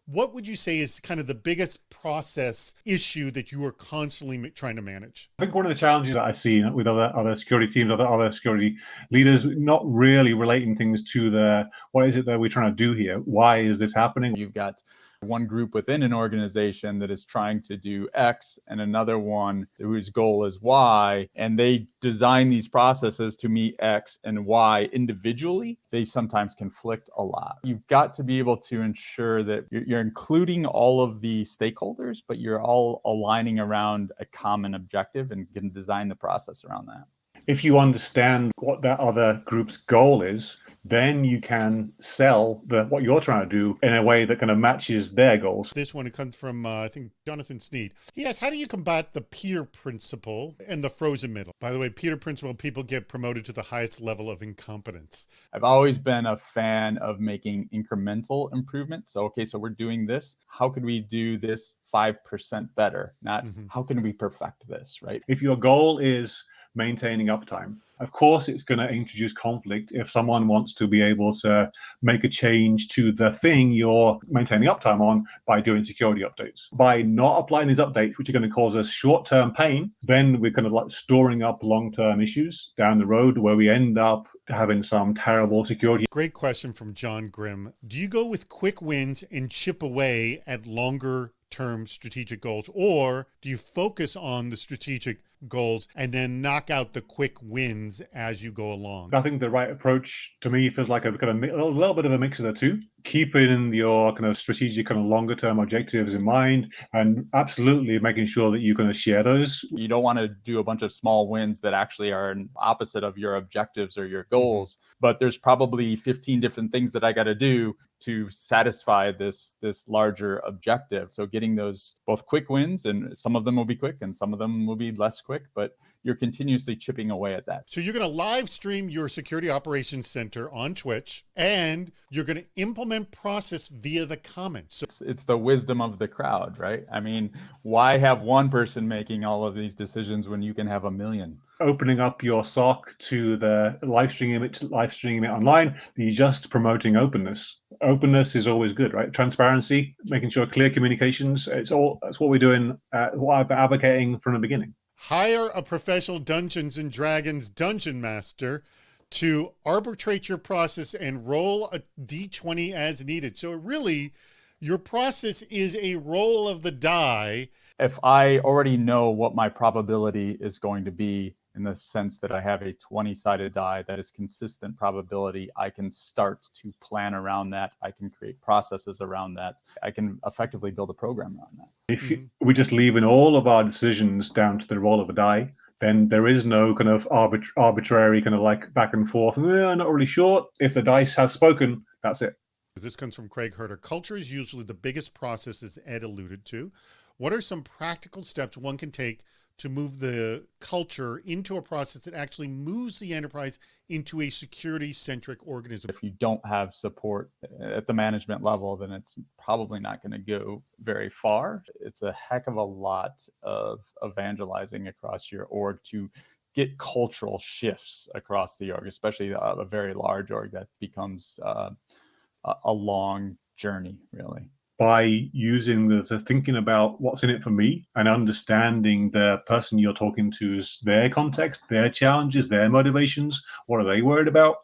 what would you say is kind of the biggest process issue that you are constantly trying to manage? I think one of the challenges that I see with other security teams, other security leaders, not really relating things to what is it that we're trying to do here? Why is this happening? You've got one group within an organization that is trying to do X and another one whose goal is Y, and they design these processes to meet X and Y individually. They sometimes conflict a lot. You've got to be able to ensure that you're including all of the stakeholders, but you're all aligning around a common objective and can design the process around that. If you understand what that other group's goal is, then you can sell what you're trying to do in a way that kind of matches their goals. This one, it comes from, I think, Jonathan Sneed. He asks, how do you combat the Peter principle and the frozen middle? By the way, Peter principle, people get promoted to the highest level of incompetence. I've always been a fan of making incremental improvements. So we're doing this. How could we do this 5% better? Not how can we perfect this, right? If your goal is maintaining uptime, of course, it's going to introduce conflict if someone wants to be able to make a change to the thing you're maintaining uptime on by doing security updates. By not applying these updates, which are going to cause us short-term pain, then we're kind of like storing up long-term issues down the road where we end up having some terrible security. Great question from John Grimm. Do you go with quick wins and chip away at longer-term strategic goals, or do you focus on the strategic goals and then knock out the quick wins as you go along? I think the right approach to me feels like a little bit of a mix of the two. Keeping your kind of strategic, kind of longer term objectives in mind, and absolutely making sure that you're going to share those. You don't want to do a bunch of small wins that actually are opposite of your objectives or your goals, but there's probably 15 different things that I got to do to satisfy this larger objective. So getting those both quick wins, and some of them will be quick and some of them will be less quick, but you're continuously chipping away at that. So you're going to live stream your Security Operations Center on Twitch, and you're going to implement process via the comments. So it's the wisdom of the crowd, right? I mean, why have one person making all of these decisions when you can have a million? Opening up your SOC to the live streaming it online, you're just promoting openness. Openness is always good, right? Transparency, making sure clear communications. That's what we're doing. What I've been advocating from the beginning. Hire a professional Dungeons and Dragons dungeon master to arbitrate your process and roll a d20 as needed. So really, your process is a roll of the die. If I already know what my probability is going to be, in the sense that I have a 20-sided die that is consistent probability, I can start to plan around that. I can create processes around that. I can effectively build a program around that. If we're just leaving all of our decisions down to the roll of a die, then there is no kind of arbitrary kind of like back and forth. I'm not really sure. If the dice have spoken, that's it. This comes from Craig Herter. Culture is usually the biggest process, as Ed alluded to. What are some practical steps one can take to move the culture into a process that actually moves the enterprise into a security-centric organism? If you don't have support at the management level, then it's probably not going to go very far. It's a heck of a lot of evangelizing across your org to get cultural shifts across the org, especially a very large org that becomes a long journey, really. By using the thinking about what's in it for me and understanding the person you're talking to's their context, their challenges, their motivations, what are they worried about,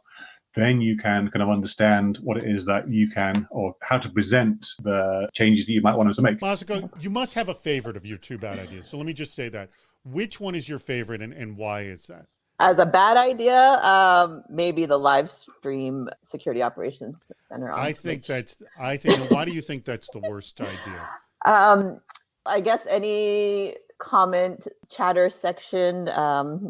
then you can kind of understand what it is that you can, or how to present the changes that you might want them to make. Masako, you must have a favorite of your two bad ideas. So let me just say that. Which one is your favorite, and why is that? As a bad idea, maybe the live stream Security Operations Center. I think, why do you think that's the worst idea? I guess any comment chatter section,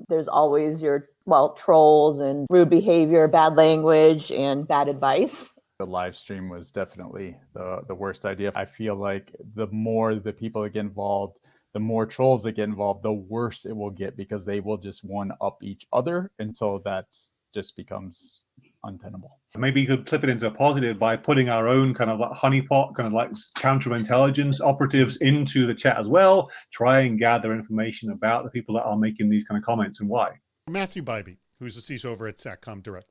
there's always your, trolls and rude behavior, bad language, and bad advice. The live stream was definitely the worst idea. I feel like the more the people that get involved, the more trolls that get involved, the worse it will get, because they will just one-up each other until that just becomes untenable. Maybe you could flip it into a positive by putting our own kind of like honeypot, kind of like counterintelligence operatives into the chat as well. Try and gather information about the people that are making these kind of comments and why. Matthew Bybee, who's the CISO over at Satcom Direct.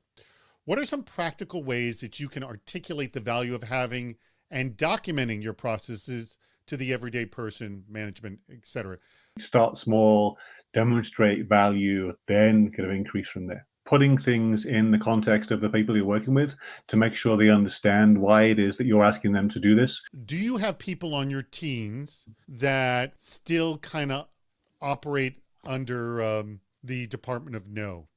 What are some practical ways that you can articulate the value of having and documenting your processes to the everyday person, management, etc. Start small, demonstrate value, then kind of increase from there. Putting things in the context of the people you're working with to make sure they understand why it is that you're asking them to do this. Do you have people on your teams that still kind of operate under the Department of No?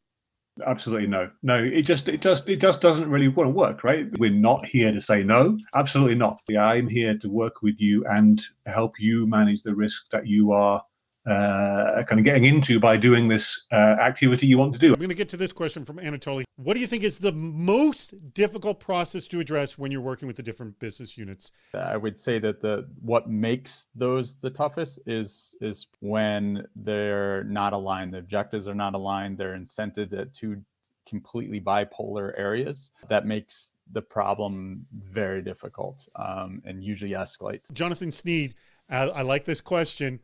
Absolutely no. It just doesn't really want to work, right? We're not here to say no. Absolutely not. I'm here to work with you and help you manage the risk that you are kind of getting into by doing this activity you want to do. I'm going to get to this question from Anatoly. What do you think is the most difficult process to address when you're working with the different business units? I would say that what makes those the toughest is when they're not aligned. The objectives are not aligned. They're incented at two completely bipolar areas. That makes the problem very difficult and usually escalates. Jonathan Sneed, I like this question.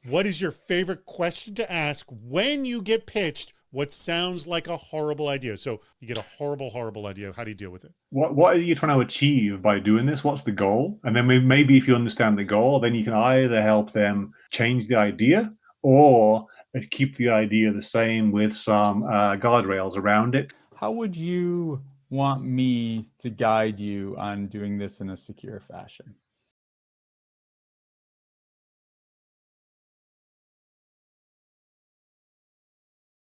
What is your favorite question to ask when you get pitched what sounds like a horrible idea? So you get a horrible idea. How do you deal with it? What are you trying to achieve by doing this? What's the goal? And then maybe if you understand the goal, then you can either help them change the idea or keep the idea the same with some guardrails around it. How would you want me to guide you on doing this in a secure fashion?